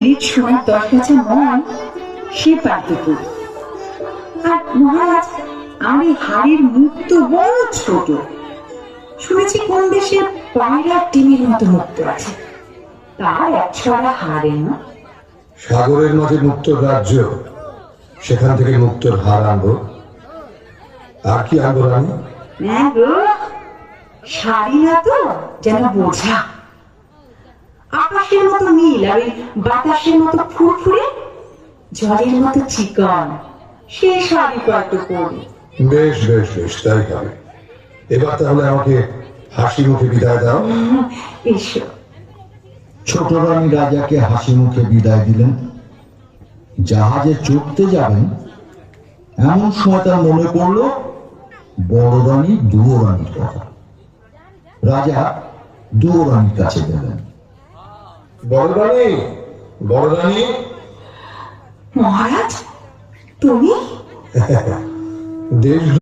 সময় 10 গাছা মন সে পারতে। আর মহারাজ, আমি হাড়ির মুখ তো বড় ছোট, শুনেছি কোন দেশে পায়রা টিমের মতো মুক্ত আছে, তার এক ছড়া হাড়ে না। সাগরের মাঝে মুক্তর রাজ্য, সেখান থেকে মুক্তর হার আনবো। আর কি আনবো রানী? শাড়ি না তো যেন বোঝা, আকাশের মতো নীল আর বাতাসের মতো ফুরফুরে, জলের মতো চিকন, সে শাড়ি কয়তো পরি। বেশ বেশ বেশ, তাই হবে। এবার তাহলে আমাকে হাসি মুখে বিদায় দাও। এসো। ছোট রানী রাজাকে হাসি মুখে বিদায় দিলেন। জাহাজে চড়তে যাবেন এমন সময় তার মনে পড়ল বড় রানী দুয়ো রানীর কথা। রাজা দুয়ো রানীর কাছে গেলেন। বড় রানী, বড় রানী। মহারাজ, তুমি? দেশ